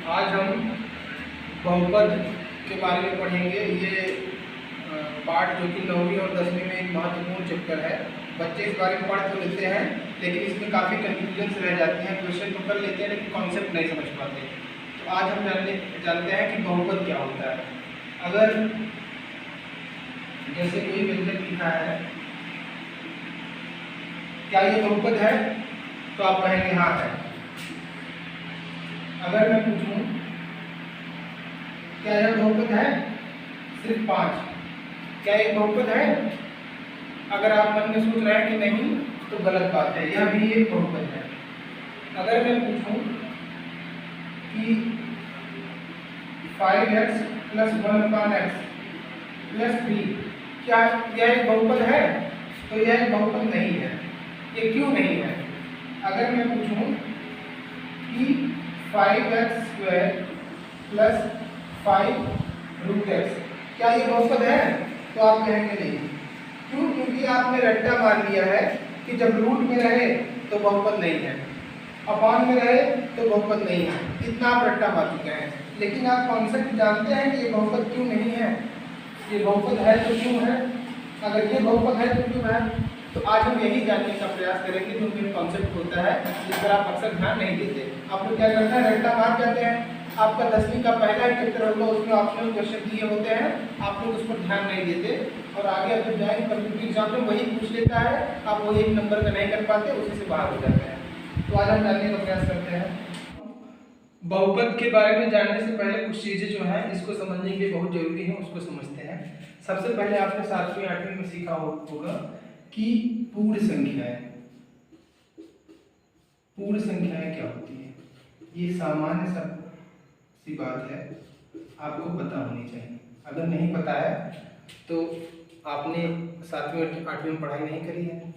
आज हम बहुपद के बारे में पढ़ेंगे। ये पाठ जो कि 9वीं और 10वीं में एक महत्वपूर्ण चैप्टर है। बच्चे इस बारे में पढ़ तो लेते हैं, लेकिन इसमें काफ़ी कन्फ्यूजन्स रह जाती हैं। क्वेश्चन तो कर लेते हैं लेकिन कॉन्सेप्ट नहीं समझ पाते। तो आज हम जानते हैं कि बहुपद क्या होता है। अगर जैसे कोई व्यंजक लिखा है, क्या ये बहुपद है? तो आप कहेंगे हाँ है। अगर मैं पूछूं क्या यह बहुपद है? सिर्फ 5, क्या एक बहुपद है? अगर आप मन में सोच रहे हैं कि नहीं, तो गलत बात है, यह भी एक बहुपद है। अगर मैं पूछूं कि 5x + 1/x + 3 क्या यह एक बहुपद है? तो यह एक बहुपद नहीं है। ये क्यों नहीं है? अगर मैं पूछूं कि 5x² + 5√x क्या ये बहुपद है? तो आप कहेंगे नहीं। क्यों? क्योंकि आपने रट्टा मार लिया है कि जब रूट में रहे तो बहुपद नहीं है, अपान में रहे तो बहुपद नहीं है। इतना आप रट्टा मार चुके हैं, लेकिन आप कॉन्सेप्ट जानते हैं कि ये बहुपद क्यों नहीं है, ये बहुपद है तो क्यों है, अगर ये बहुपद है तो क्यों है। तो आज हम यही जानने का प्रयास करेंगे जो मेन कॉन्सेप्ट होता है, जिस पर आप अक्सर ध्यान नहीं देते। आप लोग क्या करते हैं, रट्टा मार जाते हैं। आपका 10वीं का पहला चैप्टर होगा, उसमें ऑप्शनल क्वेश्चन दिए होते हैं, आप लोग उस पर ध्यान नहीं देते और आगे अब जब जाएंगे कम्पिटिटिव एग्जाम में वही पूछ लेता है, आप वही एक नंबर का नहीं कर पाते, उसी से बाहर हो जाते हैं। तो आज हम जानने का प्रयास करते हैं। बहुपद के बारे में जानने से पहले कुछ चीज़ें जो हैं इसको समझने के लिए बहुत जरूरी है, उसको समझते हैं। सबसे पहले आपने 7वीं 8वीं में सीखा होगा कि पूर्ण संख्याएं क्या होती है। ये सामान्य सब सी बात है, आपको पता होनी चाहिए। अगर नहीं पता है तो आपने 7वीं 8वीं में पढ़ाई नहीं करी है,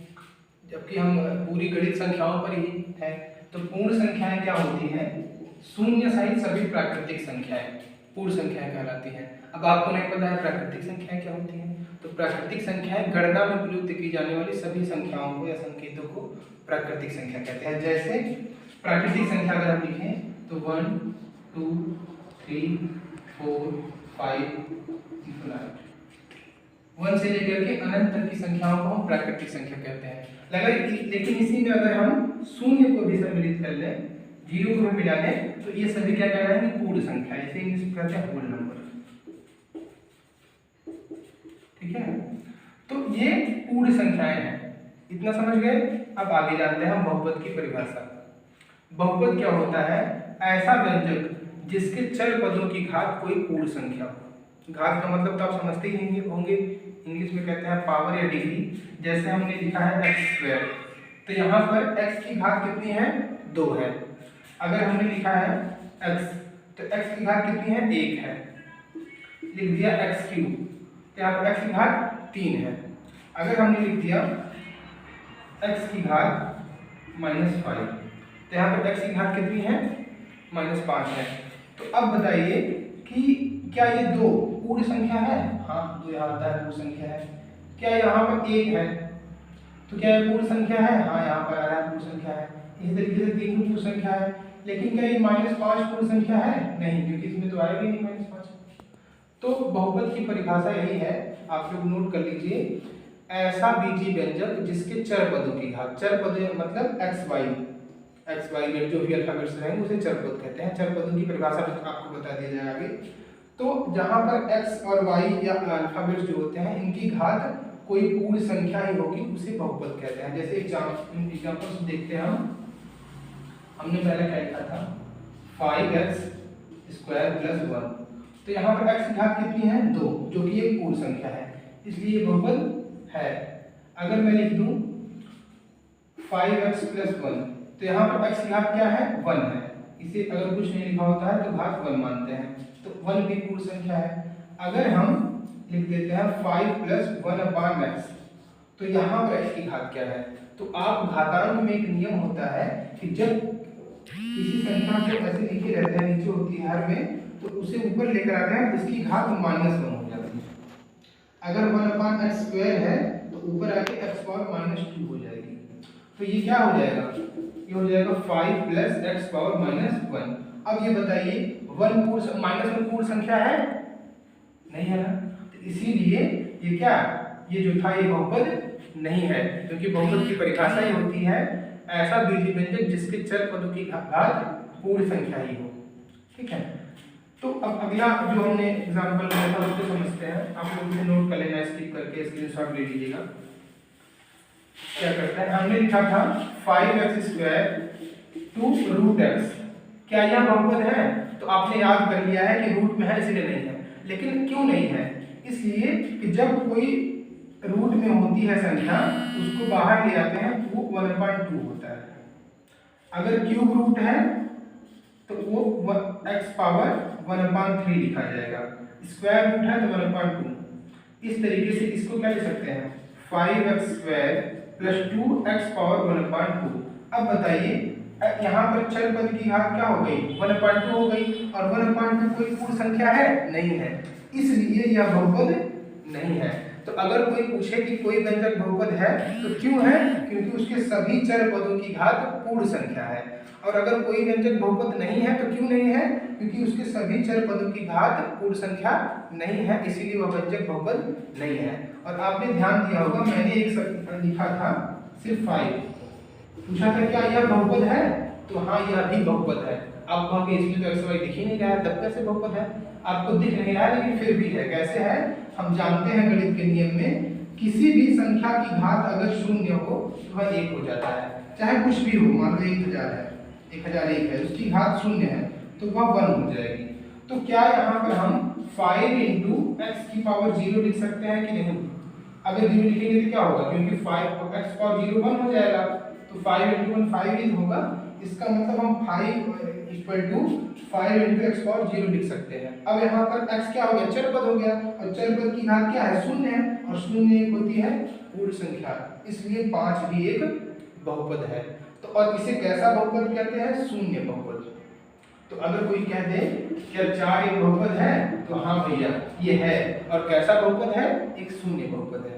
जबकि हम पूरी गणित संख्याओं पर ही है। तो पूर्ण संख्याएं क्या होती हैं? शून्य सहित सभी प्राकृतिक संख्याएं पूर्ण संख्याएं कहलाती हैं। अब आपको नहीं पता है प्राकृतिक संख्याएं क्या होती हैं, तो प्राकृतिक संख्याएं गणना में प्रयुक्त की जाने वाली सभी संख्याओं को या संकेतों को प्राकृतिक संख्या कहते हैं। जैसे प्राकृतिक संख्या अगर हम लिखें तो 1 2 3 4 5 1 से लेकर के अनंत तक की संख्याओं को हम प्राकृतिक संख्या कहते हैं। लेकिन इसी में अगर हम शून्य को भी सम्मिलित कर लें, 0 को भी मिला लें, तो ये सभी क्या कहलाएंगे? पूर्ण संख्या। इसे इंग्लिश में कहते हैं होल नंबर। ठीक है, तो ये पूर्ण संख्याएं हैं। इतना समझ गए? अब आगे जानते हैं हम बहुपद की परिभाषा। बहुपद क्या होता है? ऐसा व्यंजक जिसके चर पदों की घात कोई पूर्ण संख्या हो। घात का मतलब तो आप समझते ही होंगे, इंग्लिश में कहते हैं पावर या डिग्री। जैसे हमने लिखा है x², तो यहाँ पर x की घात कितनी है? 2 है। अगर हमने लिखा है x, तो x की घात कितनी है? 1 है। लिख दिया x3, तो यहाँ पर x की घात 3 है। अगर हमने लिख दिया x की घात -5, तो यहाँ पर x की घात कितनी है? -5 है। तो अब बताइए कि क्या ये 2 पूर्ण संख्या है? हाँ, तो यहाँ आता है पूर्ण संख्या है। क्या यहाँ पर 1 है? तो क्या ये पूर्ण संख्या है? हाँ, यहाँ पर आ रहा है पूर्ण संख्या है। इस तरीके से 3 पूर्ण संख्या है। लेकिन क्या ये -5 पूर्ण संख्या है? नहीं, क्योंकि इसमें तो आएगा ही नहीं -5। तो बहुपद की परिभाषा यही है, आप लोग नोट कर लीजिए। ऐसा बीजीय व्यंजक जिसके चर पदों की घात, चर पद मतलब एक्स वाई में जो भी अल्फाबेट्स रहेंगे उसे चर पद कहते हैं। चर पदों की परिभाषा आपको बता दिया जाए आगे। तो जहां पर x और y या अल्फाबेट्स जो होते हैं इनकी घात कोई पूर्ण संख्या ही होगी, उसे बहुपद कहते हैं। जैसे एग्जांपल्स देखते हैं हमने पहले क्या लिखा था? 5x² + 1, तो यहाँ पर x की घात कितनी है? 2, जो कि एक पूर्ण संख्या है, इसलिए बहुपद है। अगर मैं लिख दूं 5x + 1, तो यहाँ पर x की घात क्या है? 1 है। इसे अगर कुछ नहीं लिखा होता है तो घात 1 मानते हैं, तो 1 भी पूर्ण संख्या है। अगर हम लिख देते हैं 5 + 1/x, तो यहाँ पर x की घात क्या है? तो आप घातांक में एक नियम होता है कि जब किसी संख्या को ऐसे लिखे रहते हैं, नीचे होती है हर में, तो उसे ऊपर लेकर आते हैं, उसकी घात -1 हो जाती है। अगर 1/x² है तो ऊपर आके x⁻² हो जाएगी। तो ये क्या हो जाएगा? ये हो जाएगा 5 + x⁻1। अब ये बताइए -1 पूर्ण संख्या है? नहीं है ना, तो इसीलिए ये क्या, ये जो था ये बहुपद नहीं है, क्योंकि बहुपद की परिभाषा ही होती है ऐसा बीजीय व्यंजक जिसके चर पदों की घात पूर्ण संख्या ही हो। ठीक है, तो अब अगला जो हमने एग्जांपल लिया था उसको समझते हैं। आप लोग इसे नोट कर लेना, स्किप करके स्क्रीनशॉट ले लीजिएगा। क्या करते हैं, हमने लिखा था 5x² टू √x, क्या यह बहुपद है? तो आपने याद कर लिया है कि रूट में है इसलिए नहीं है। लेकिन क्यों नहीं है? इसलिए कि जब कोई रूट में होती है संख्या उसको बाहर ले आते हैं तो वो 1/2 होता है। अगर क्यूब रूट है तो वो x पावर 1/3 लिखा जाएगा, स्क्वायर रूट है तो 1/2। इस तरीके से इसको क्या लिख सकते हैं, 5x² + 2x पावर 1/2। अब बताइए यहाँ पर चर पद की घात क्या हो गई, 1/2 हो गई, और 1/2 कोई पूर्ण संख्या है? नहीं है, इसलिए यह बहुपद नहीं है। तो अगर कोई पूछे कि कोई व्यंजक बहुपद है तो क्यों है, क्योंकि उसके सभी चर पदों की घात पूर्ण संख्या है। और अगर कोई व्यंजक बहुपद नहीं है तो क्यों नहीं है, क्योंकि उसके सभी चर पदों की घात पूर्ण संख्या नहीं है, इसीलिए वह व्यंजक बहुपद नहीं है। और आपने ध्यान दिया होगा मैंने एक लिखा था सिर्फ 5, पूछा था क्या यह बहुपद है, तो हाँ यह भी बहुपद है। आप कहोगे इसमें तो xy दिख ही नहीं रहा है, तब कैसे बहुपद है? आपको दिख नहीं रहा है लेकिन फिर भी है। कैसे है, हम जानते हैं गणित के नियम में किसी भी संख्या की घात अगर शून्य हो तो वह 1 हो जाता है, चाहे कुछ भी हो। मान लो 1000 है, 1001 है, उसकी घात शून्य है तो वह 1 हो जाएगी। तो क्या यहाँ पर हम 5 × x⁻0 लिख सकते हैं कि नहीं? अगर 0 लिखेंगे तो क्या होगा, क्योंकि 5x⁻0 1 हो जाएगा, तो 5 × 1 5 ही होगा। इसका मतलब हम 5 × x⁻0 लिख सकते हैं। अब यहाँ पर x क्या हो गया, चर पद हो गया, और चर पद की घात क्या है, शून्य है, और शून्य एक होती है पूर्ण संख्या, इसलिए 5 भी एक बहुपद है। तो और इसे कैसा बहुपद कहते हैं, शून्य बहुपद। तो अगर कोई कह दे क्या 4 एक बहुपद है, तो हाँ भैया ये है, और कैसा बहुपद है, एक शून्य बहुपद है।